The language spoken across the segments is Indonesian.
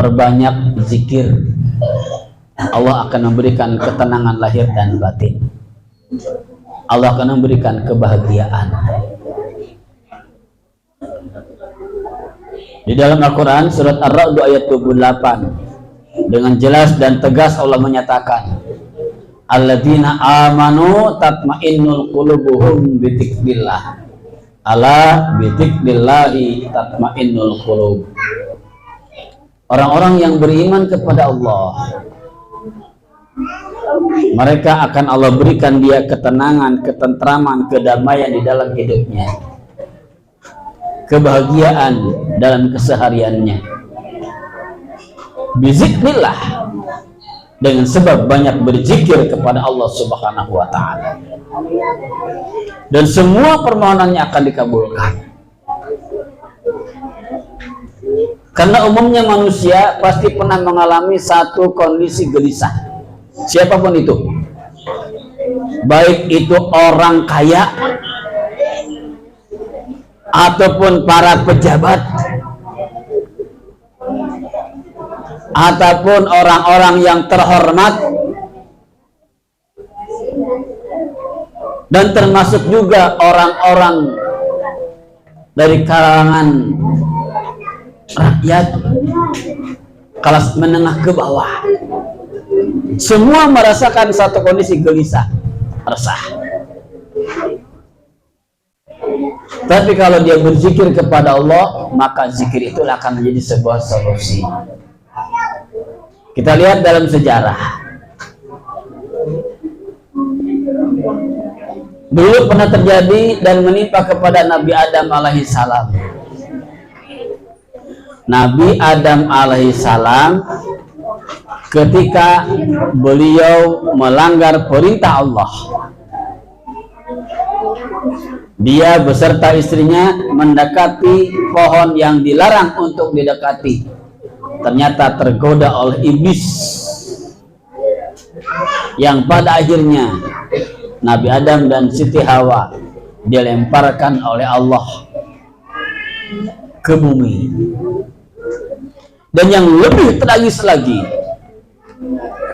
perbanyak zikir, Allah akan memberikan ketenangan lahir dan batin. Allah akan memberikan kebahagiaan. Di dalam Al-Quran surat Ar-Ra'd ayat 28 dengan jelas dan tegas Allah menyatakan, alladzina amanu tatmainnul qulubuhum bidzikrillah. Ala bidzikrillahi tatmainnul qulub. Orang-orang yang beriman kepada Allah, mereka akan Allah berikan dia ketenangan, ketentraman, kedamaian di dalam hidupnya, kebahagiaan dalam kesehariannya. Bizikrillah, dengan sebab banyak berzikir kepada Allah Subhanahu wa ta'ala, dan semua permohonannya akan dikabulkan. Karena umumnya manusia pasti pernah mengalami satu kondisi gelisah, siapapun itu, baik itu orang kaya ataupun para pejabat ataupun orang-orang yang terhormat, dan termasuk juga orang-orang dari kalangan rakyat kelas menengah ke bawah. Semua merasakan satu kondisi gelisah, resah. Tapi kalau dia berzikir kepada Allah, maka zikir itu akan menjadi sebuah solusi. Kita lihat dalam sejarah, dulu pernah terjadi dan menimpa kepada Nabi Adam alaihissalam. Nabi Adam alaihissalam ketika beliau melanggar perintah Allah, dia beserta istrinya mendekati pohon yang dilarang untuk didekati. Ternyata tergoda oleh iblis, yang pada akhirnya Nabi Adam dan Siti Hawa dilemparkan oleh Allah ke bumi. Dan yang lebih tragis lagi,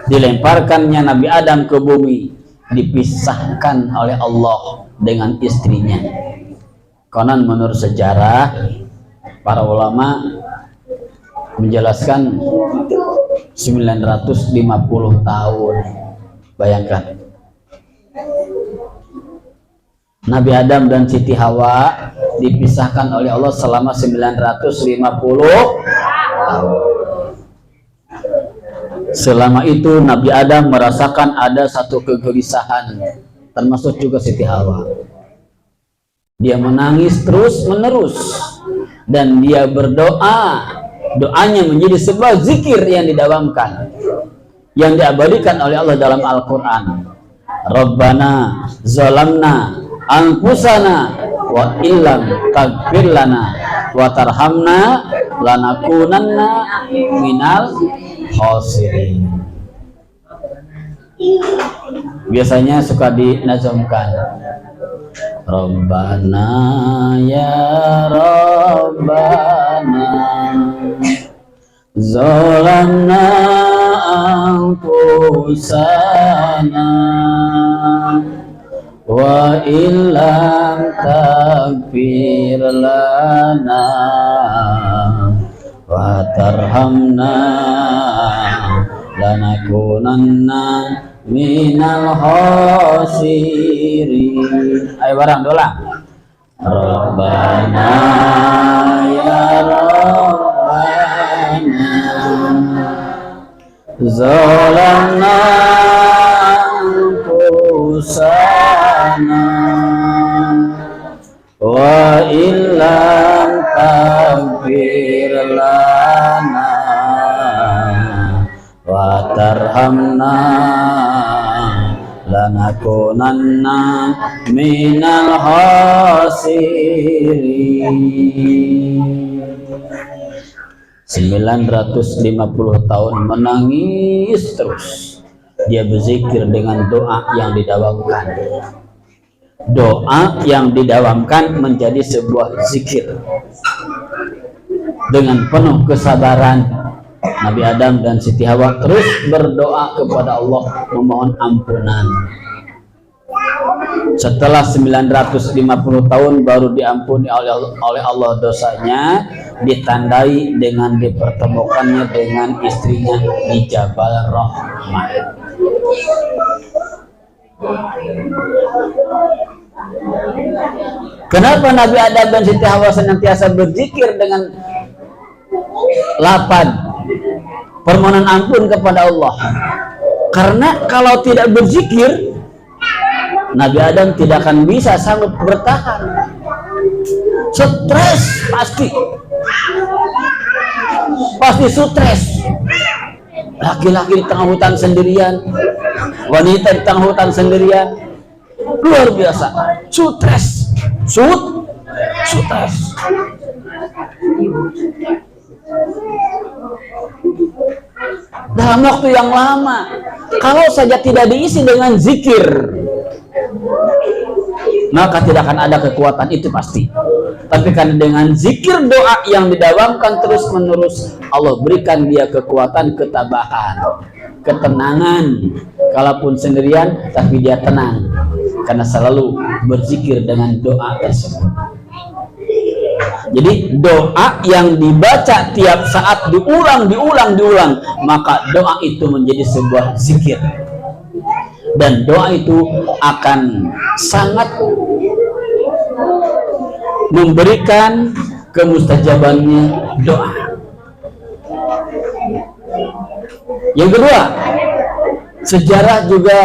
dilemparkannya Nabi Adam ke bumi dipisahkan oleh Allah dengan istrinya. Konon menurut sejarah, para ulama menjelaskan 950 tahun. Bayangkan, Nabi Adam dan Siti Hawa dipisahkan oleh Allah selama 950 tahun. Selama itu Nabi Adam merasakan ada satu kegelisahan, termasuk juga Siti Hawa. Dia menangis terus menerus dan dia berdoa. Doanya menjadi sebuah zikir yang didawamkan, yang diabadikan oleh Allah dalam Al-Quran. Rabbana zalamna anfusana wa illam taghfir lana wa tarhamna lanakunanna minal khasirin. Biasanya suka dinazamkan, Rabbana ya Rabbana zalamna anfusana wa illam taghfir lana wa tarhamna lanakunanna minal khasirin. Ayo bareng dolang. Rabbana ya Rabbana zalamna anfusana wa illam taghfir lana wa tarhamna lanakunanna minal khasirin. 950 tahun menangis terus. Dia berzikir dengan doa yang didawamkan. Doa yang didawamkan menjadi sebuah zikir dengan penuh kesabaran, Nabi Adam dan Siti Hawa terus berdoa kepada Allah memohon ampunan. Setelah 950 tahun baru diampuni oleh Allah dosanya, ditandai dengan dipertemukannya dengan istrinya di Jabal Rahmah. Kenapa Nabi Adam dan Siti Hawa senantiasa berzikir dengan lapad permohonan ampun kepada Allah? Karena kalau tidak berzikir, Nabi Adam tidak akan bisa sanggup bertahan. Stres pasti stres. Laki-laki di tengah hutan sendirian, wanita di tengah hutan sendirian, luar biasa stres. Dalam waktu yang lama, kalau saja tidak diisi dengan zikir, maka tidak akan ada kekuatan, itu pasti. Tapi karena dengan zikir doa yang didawamkan terus menerus, Allah berikan dia kekuatan, ketabahan, ketenangan. Kalaupun sendirian, tapi dia tenang karena selalu berzikir dengan doa tersebut. Jadi doa yang dibaca tiap saat diulang, maka doa itu menjadi sebuah zikir. Dan doa itu akan sangat memberikan kemustajabannya doa. Yang kedua, sejarah juga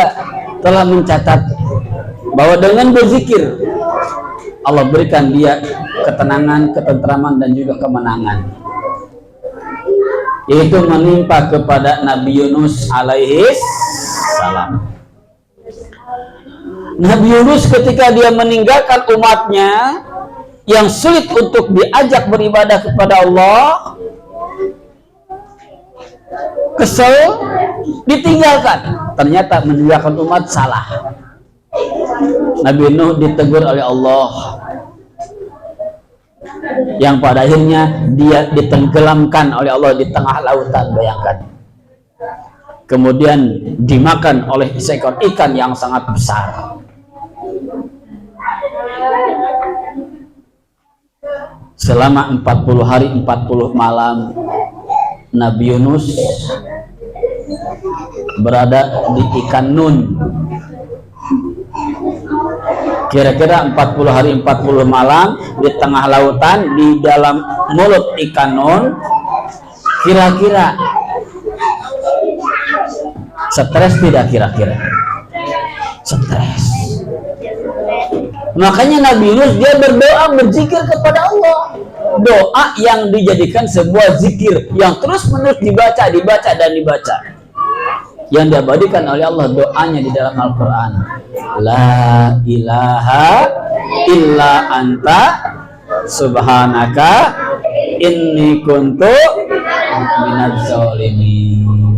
telah mencatat bahwa dengan berzikir Allah berikan dia ketenangan, ketentraman, dan juga kemenangan. Yaitu menimpa kepada Nabi Yunus alaihi salam. Nabi Yunus ketika dia meninggalkan umatnya yang sulit untuk diajak beribadah kepada Allah, kesel, ditinggalkan. Ternyata meninggalkan umat salah. Nabi Nuh ditegur oleh Allah, yang pada akhirnya dia ditenggelamkan oleh Allah di tengah lautan, bayangkan. Kemudian dimakan oleh seekor ikan yang sangat besar. Selama 40 hari 40 malam Nabi Yunus berada di ikan Nun. Kira-kira 40 hari 40 malam di tengah lautan, di dalam mulut ikan Nun. Kira-kira stres tidak kira-kira? Stres. Makanya Nabi Yunus dia berdoa, berzikir kepada Allah. Doa yang dijadikan sebuah zikir yang terus-menerus dibaca. Yang diabadikan oleh Allah doanya di dalam Al-Quran. La ilaha illa anta subhanaka inni kuntu minadz zalimin.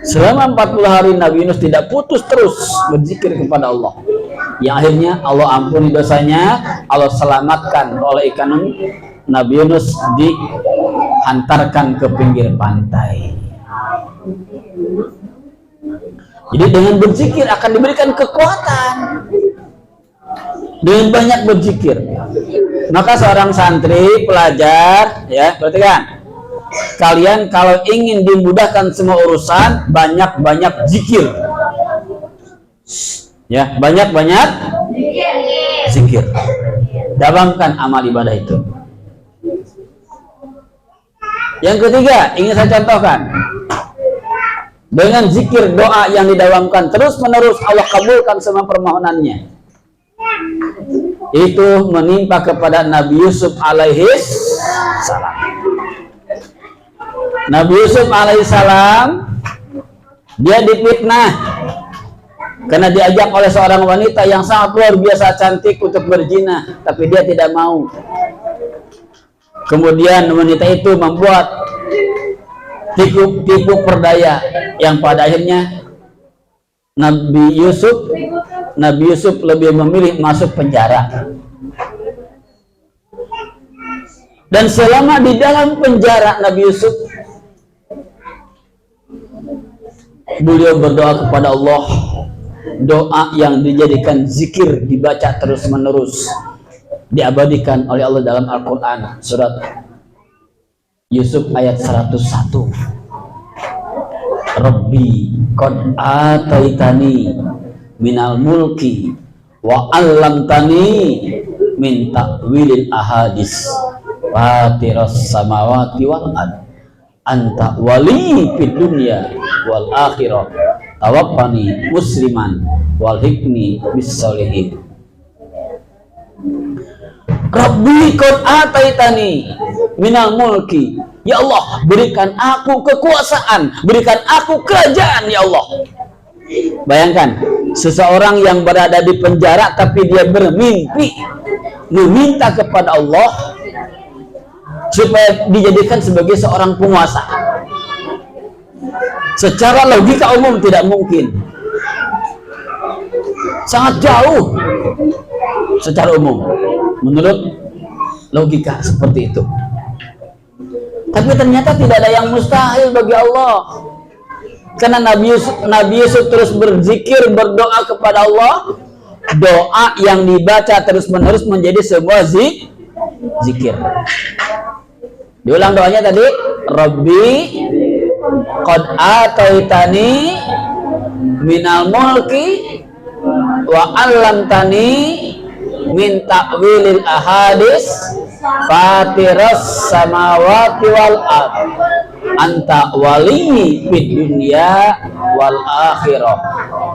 Selama 40 hari Nabi Yunus tidak putus terus berzikir kepada Allah. Yang akhirnya Allah ampuni dosanya, Allah selamatkan oleh ikan Nun. Nabi Yunus dihantarkan ke pinggir pantai. Jadi dengan berzikir akan diberikan kekuatan. Dengan banyak berzikir. Maka seorang santri, pelajar, ya, perhatikan. Kalian kalau ingin dimudahkan semua urusan, banyak-banyak zikir. Ya, banyak-banyak zikir. Dawamkan amal ibadah itu. Yang ketiga, ingin saya contohkan. Dengan zikir doa yang didawamkan terus-menerus, Allah kabulkan semua permohonannya. Itu menimpa kepada Nabi Yusuf alaihi salam. Nabi Yusuf alaihissalam dia difitnah karena diajak oleh seorang wanita yang sangat luar biasa cantik untuk berzina, tapi dia tidak mau. Kemudian wanita itu membuat tipu perdaya yang pada akhirnya Nabi Yusuf lebih memilih masuk penjara. Dan selama di dalam penjara Nabi Yusuf, beliau berdoa kepada Allah, doa yang dijadikan zikir, dibaca terus menerus, diabadikan oleh Allah dalam Al-Quran, surat Yusuf ayat 101. Rabbi qad ataitani minal mulki wa 'allamtani min ta'wilil ahadis fatiras samawati wal ard anta wali fid dunya wal akhirah tawaffani musliman wal hikni bis solihin. Rabbi qad ataitani minal mulki, ya Allah, berikan aku kekuasaan, berikan aku kerajaan, ya Allah. Bayangkan, seseorang yang berada di penjara tapi dia bermimpi meminta kepada Allah supaya dijadikan sebagai seorang penguasa. Secara logika umum tidak mungkin, sangat jauh secara umum menurut logika seperti itu. Tapi ternyata tidak ada yang mustahil bagi Allah, karena Nabi Yusuf terus berzikir, berdoa kepada Allah. Doa yang dibaca terus menerus menjadi sebuah zikir. Diulang doanya tadi, Rabbi qad ataitani minal mulki wa 'allamtani min ta'wilil ahadis fatiras samawati wal ard anta waliyyi fid dunya wal akhirah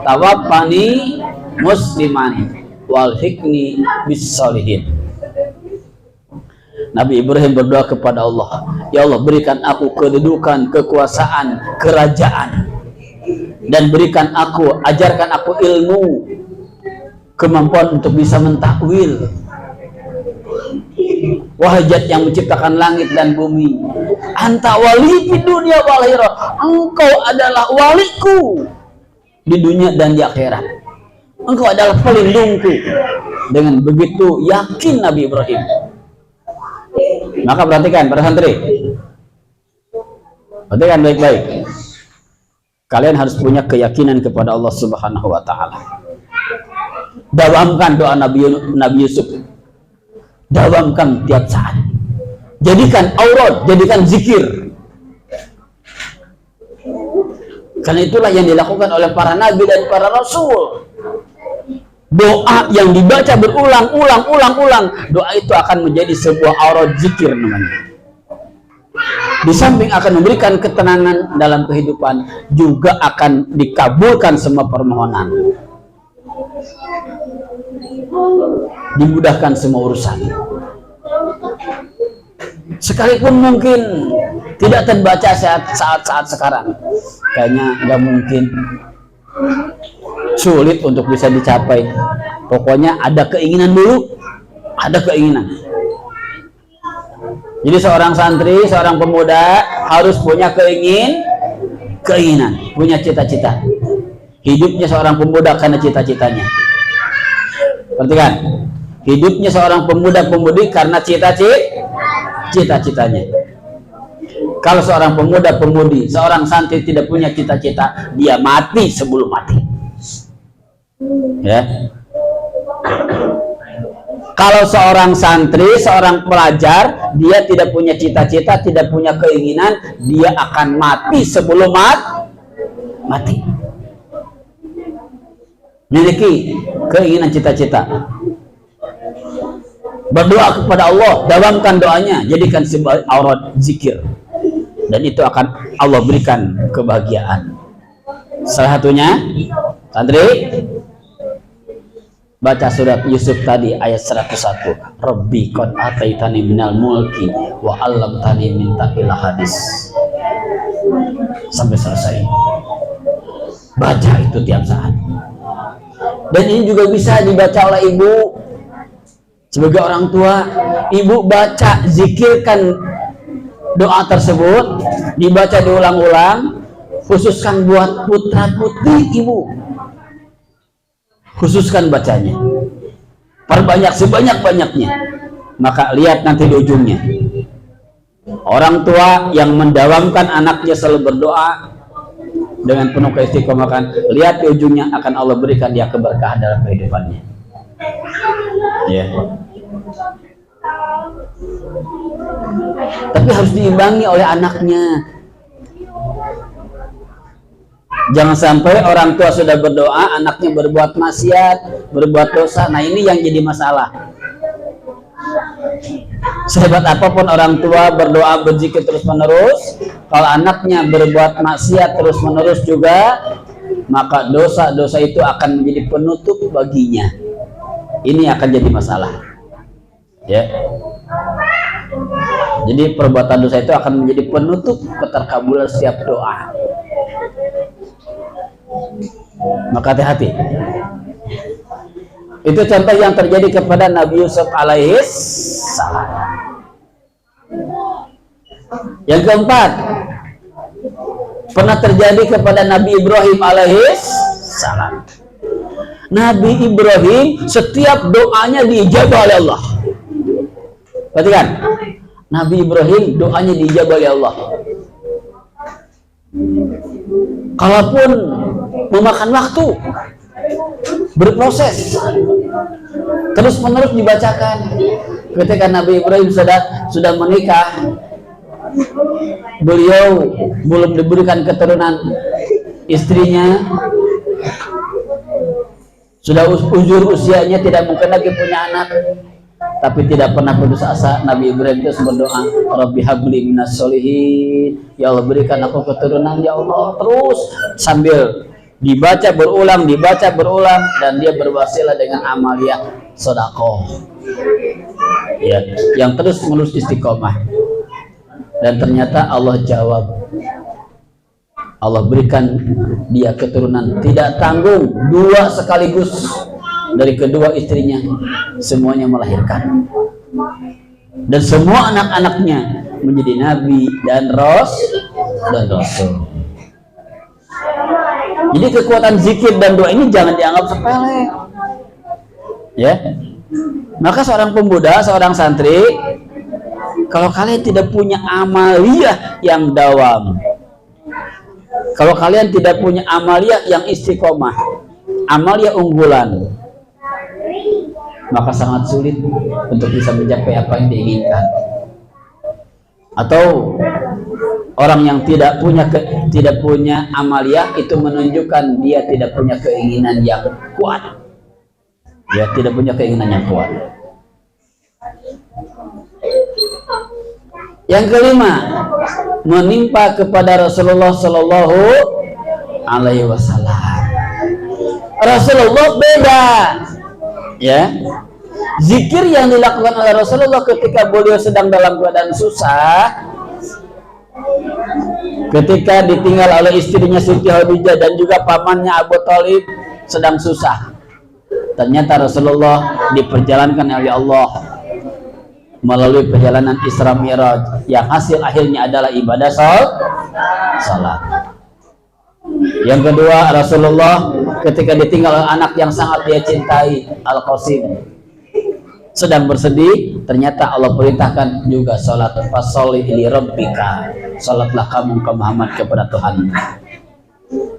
tawaffani musliman wal hikni bis solihin. Nabi Ibrahim berdoa kepada Allah, ya Allah, berikan aku kedudukan, kekuasaan, kerajaan, dan berikan aku, ajarkan aku ilmu, kemampuan untuk bisa mentakwil. Wahai Zat yang menciptakan langit dan bumi, anta wali di dunia wal akhirah, engkau adalah waliku di dunia dan di akhirat, engkau adalah pelindungku. Dengan begitu yakin Nabi Ibrahim. Maka perhatikan para santri, perhatikan baik-baik, kalian harus punya keyakinan kepada Allah Subhanahu wa Ta'ala. Dawamkan doa Nabi Yusuf, dawamkan tiap saat, jadikan aurat, jadikan zikir, karena itulah yang dilakukan oleh para nabi dan para rasul. Doa yang dibaca berulang-ulang, doa itu akan menjadi sebuah aurat zikir namanya. Di samping akan memberikan ketenangan dalam kehidupan, juga akan dikabulkan semua permohonan, dimudahkan semua urusan. Sekalipun mungkin tidak terbaca saat sekarang, kayaknya nggak mungkin, sulit untuk bisa dicapai. Pokoknya ada keinginan dulu, ada keinginan. Jadi seorang santri, seorang pemuda harus punya keinginan, punya cita-cita. Hidupnya seorang pemuda karena cita-citanya. Perhatikan, hidupnya seorang pemuda-pemudi karena cita-citanya. Kalau seorang pemuda-pemudi, seorang santri tidak punya cita-cita, dia mati sebelum mati. Ya. Kalau seorang santri, seorang pelajar, dia tidak punya cita-cita, tidak punya keinginan, dia akan mati sebelum mati. Miliki keinginan, cita-cita. Berdoa kepada Allah, dawamkan doanya, jadikan sebuah aurat zikir, dan itu akan Allah berikan kebahagiaan. Salah satunya, santri, baca surat Yusuf tadi ayat 101. Rabbi qad ataitani minal mulki wa 'allamtani min ta'wil hadis, sampai selesai. Baca itu tiap saat. Dan ini juga bisa dibaca oleh ibu. Sebagai orang tua, ibu baca, zikirkan doa tersebut, dibaca diulang-ulang, khususkan buat putra-putri ibu. Khususkan bacanya, perbanyak sebanyak-banyaknya, maka lihat nanti di ujungnya Orang tua yang mendawamkan anaknya selalu berdoa dengan penuh keistiqomahan, lihat di ujungnya akan Allah berikan dia keberkahan dalam kehidupannya. Ya. Tapi harus diimbangi oleh anaknya. Jangan sampai orang tua sudah berdoa, anaknya berbuat maksiat, berbuat dosa. Nah, ini yang jadi masalah. Sehebat apapun orang tua berdoa, berzikir terus menerus, kalau anaknya berbuat maksiat terus menerus juga, maka dosa-dosa itu akan menjadi penutup baginya. Ini akan jadi masalah. Ya. Jadi perbuatan dosa itu akan menjadi penutup keterkabulan setiap doa. Maka hati-hati. Itu contoh yang terjadi kepada Nabi Yusuf alaihis salam. Yang keempat, pernah terjadi kepada Nabi Ibrahim alaihis salam. Nabi Ibrahim setiap doanya diijabah oleh Allah. Perhatikan, Nabi Ibrahim doanya diijabah oleh Allah. Kalaupun memakan waktu, berproses, terus menerus dibacakan. Ketika Nabi Ibrahim sudah menikah, beliau belum diberikan keturunan, istrinya sudah ujur usianya, tidak mungkin lagi punya anak, tapi tidak pernah putus asa. Nabi Ibrahim terus berdoa, Rabbi habli minas solihin, ya Allah berikan aku keturunan ya Allah, terus sambil dibaca berulang, dan dia berwasilah dengan amaliyah sedekah, ya, yang terus menerus istiqomah. Dan ternyata Allah jawab, Allah berikan dia keturunan tidak tanggung, 2 sekaligus dari kedua istrinya, semuanya melahirkan, dan semua anak-anaknya menjadi nabi dan rasul. Jadi kekuatan zikir dan doa ini jangan dianggap sepele, ya. Maka seorang pemuda, seorang santri, kalau kalian tidak punya amaliyah yang dawam, kalau kalian tidak punya amaliyah yang istiqomah, amaliyah unggulan, maka sangat sulit untuk bisa mencapai apa yang diinginkan. Atau orang yang tidak punya amaliyah itu menunjukkan dia tidak punya keinginan yang kuat. Ya, tidak punya keinginan yang kuat. Yang kelima, menimpa kepada Rasulullah Shallallahu Alaihi Wasallam. Rasulullah beda, ya. Zikir yang dilakukan oleh Rasulullah ketika beliau sedang dalam keadaan susah, ketika ditinggal oleh istrinya Siti Khadijah dan juga pamannya Abu Thalib sedang susah, ternyata Rasulullah diperjalankan oleh Allah melalui perjalanan Isra Mi'raj yang hasil akhirnya adalah ibadah salat. Yang kedua, Rasulullah ketika ditinggal oleh anak yang sangat dia cintai, Al-Qasim, sedang bersedih, ternyata Allah perintahkan juga salat, fasholli li rabbika, salatlah kamu Muhammad kepada Tuhan.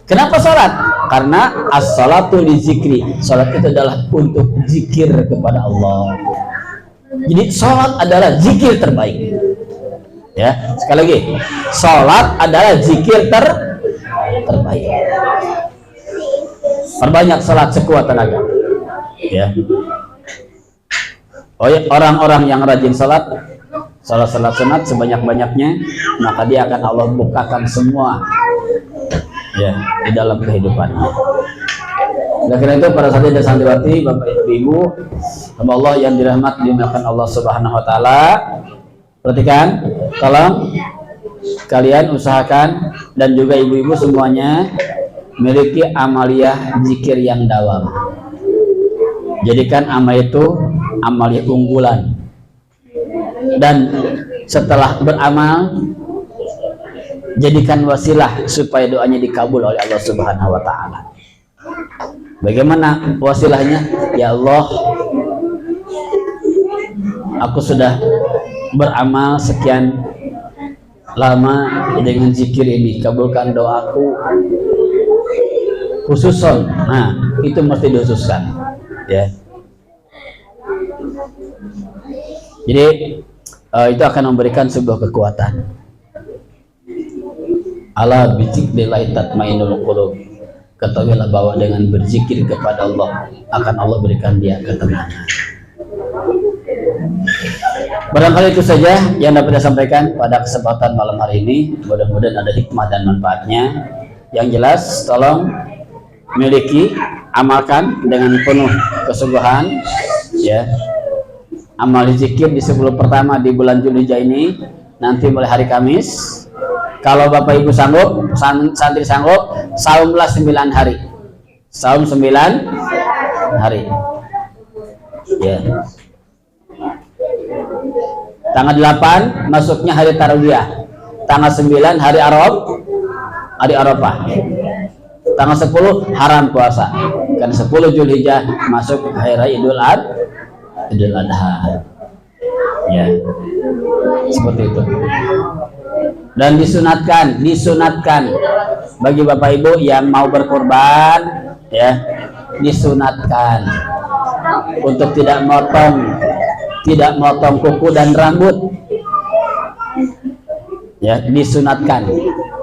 Kenapa salat? Karena as-salatu li zikri, salat itu adalah untuk zikir kepada Allah. Jadi salat adalah zikir terbaik. Ya, sekali lagi, salat adalah zikir terbaik. Perbanyak salat sekuat tenaga. Ya. Oh ya, orang-orang yang rajin salat sunat sebanyak-banyaknya, maka dia akan Allah bukakan semua, ya, di dalam kehidupannya. Oleh karena itu, para santri dan santriwati, Bapak Ibu, hamba Allah yang dirahmati dimuliakan Allah Subhanahu Wa Taala, perhatikan, tolong kalian usahakan dan juga ibu-ibu semuanya memiliki amaliyah zikir yang dawam. Jadikan amal itu amaliyah unggulan, dan setelah beramal jadikan wasilah supaya doanya dikabul oleh Allah Subhanahu Wa Taala. Bagaimana wasilahnya? Ya Allah, aku sudah beramal sekian lama dengan zikir ini, kabulkan doaku khususon. Nah, itu mesti dikhususkan, ya. Jadi itu akan memberikan sebuah kekuatan. Ala bizikrillah tatmainnul qulub. Ketahuilah bahwa dengan berzikir kepada Allah akan Allah berikan dia ketenangan. Barangkali itu saja yang dapat saya sampaikan pada kesempatan malam hari ini. Mudah-mudahan ada hikmah dan manfaatnya. Yang jelas, tolong miliki, amalkan dengan penuh kesungguhan, ya. Amal zikir di 10 pertama di bulan Zulhijjah ini, nanti mulai hari Kamis. Kalau Bapak Ibu sanggup, santri sanggup, saumlah 9 hari. Saum 9 hari. Ya. Tanggal 8 masuknya hari Tarwiyah. Tanggal 9 hari Arafah. Tanggal 10 haram puasa. Kan 10 Zulhijjah masuk hari raya Idul Adha. Ya. Seperti itu. Dan disunatkan bagi Bapak Ibu yang mau berkorban, ya, disunatkan untuk tidak motong kuku dan rambut, ya, disunatkan.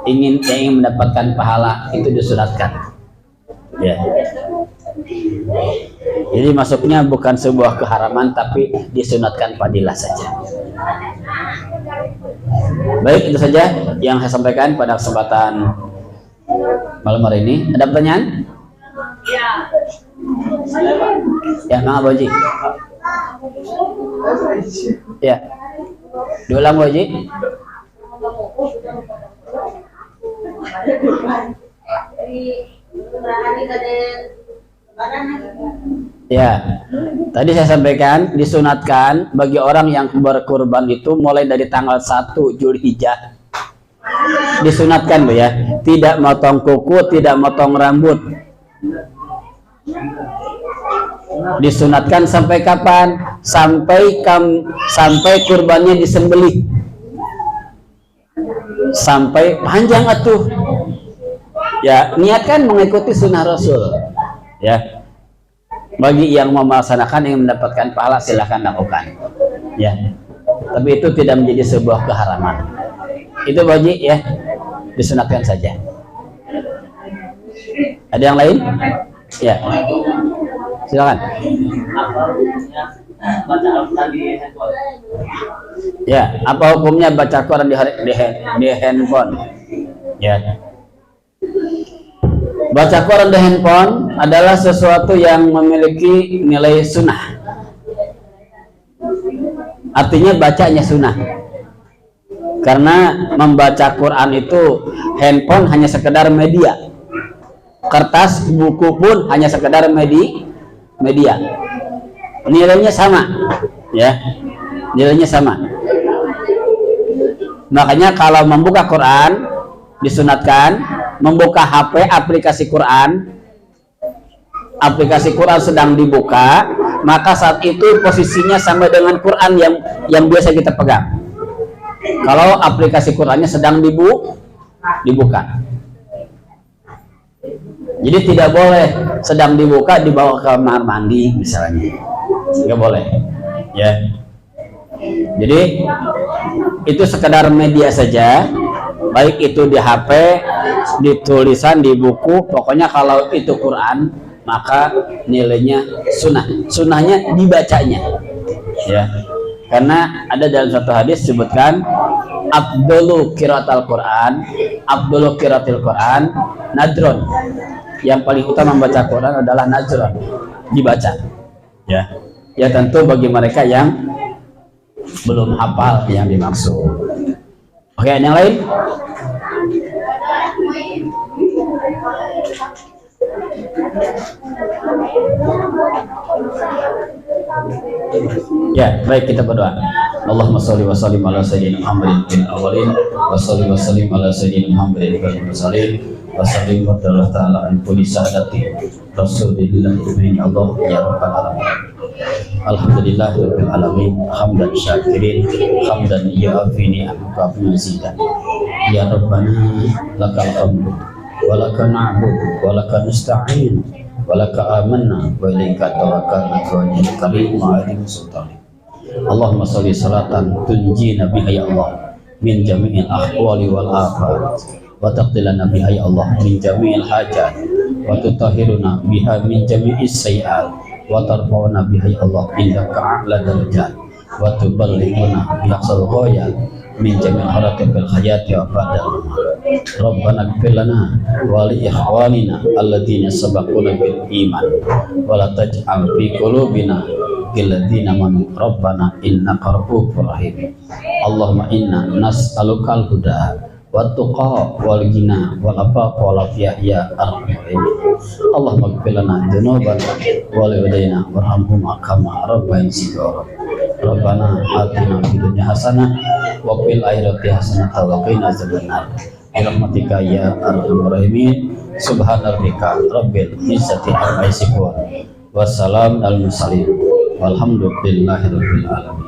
Ingin mendapatkan pahala itu disunatkan, ya. Jadi masuknya bukan sebuah keharaman, tapi disunatkan fadilah saja. Baik, itu saja yang saya sampaikan pada kesempatan malam hari ini. Ada pertanyaan? Ya, Mang Aboji. Ya, diulang Boji. Ya, tadi saya sampaikan disunatkan bagi orang yang berkurban itu mulai dari tanggal 1 Zulhijjah. Disunatkan, Bu, ya. Tidak motong kuku, tidak motong rambut. Disunatkan sampai kapan? Sampai kurbannya disembelih. Sampai panjang atuh. Ya, niatkan mengikuti sunnah Rasul. Ya. Bagi yang mau melaksanakan, yang mendapatkan pahala, silahkan lakukan, ya. Tapi itu tidak menjadi sebuah keharaman. Itu Boji, ya, disunatkan saja. Ada yang lain? Ya, silakan. Ya, apa hukumnya baca Quran di handphone? Ya. Baca Quran di handphone adalah sesuatu yang memiliki nilai sunnah. Artinya bacanya sunnah. Karena membaca Quran itu, handphone hanya sekedar media. Kertas, buku pun hanya sekedar media. Nilainya sama, ya. Nilainya sama. Makanya kalau membuka Quran disunatkan, membuka HP aplikasi Quran sedang dibuka, maka saat itu posisinya sama dengan Quran yang biasa kita pegang. Kalau aplikasi Qurannya sedang dibuka. Jadi tidak boleh sedang dibuka dibawa ke kamar mandi misalnya. Nggak boleh, ya. Jadi itu sekedar media saja, baik itu di HP, di tulisan, di buku, pokoknya kalau itu Quran maka nilainya sunnah. Sunnahnya dibacanya, ya. Karena ada dalam satu hadis sebutkan Abdullu qiraatil Quran nadron. Yang paling utama membaca Quran adalah nadron, dibaca, ya. Ya tentu bagi mereka yang belum hafal yang dimaksud. Oke, yang lain? Ya, baik, kita berdoa. Allahumma sholli wa sallim ala sayyidina Muhammadin fil awwalin wa sholli wa sallim ala sayyidina Muhammadin fil mursalin wa sallim wa ta'ala an kulli sadati Rasulillah ibni Allah ya rabbal alamin. Alhamdulillahirabbil alamin, hamdan syakirin, hamdan yu'afi ni'amaka wa yazidan. Ya Rabbana lakal hamdu wa laka na'budu wa laka nasta'in wa laka amanna wa ilaika tawakkalna wa ilaikal karim wa alim sultan. Allahumma sholli salatan tunjina biha ya Allah min jami'il ahwali wal afat wa taqdilana biha ya Allah min jami'il hajat wa tutahhiruna biha min jami'is sayyi'at wa tarfa'una biha ya Allah indaka a'la darajat wa tuballighuna bi aqsal ghayat min jami'il harakatil hayati wa badal. Rabbana ighfir lana wa li ikhwanina alladziina sabaquna bil iman wa la taj'al fi qulubina ghillan man rabbana innaka ra'ufur rahim. Allahumma inna nas'alukal huda wat tuqa wal ghina wal afafa wal afiyah ya arhamar rahimin. Allahumma ighfir lana dzunubana wa liwalidayna warhamhuma kama rabbayana shighara. Rabbana atina fid dunya hasanah wa fil akhirati hasanah wa qina adzabannar. Birahmatika ya arhamar rahimin. Subhana rabbika rabbil izzati amma yasifun. Wassalamu alal mursalin. Walhamdulillahi rabbil alamin.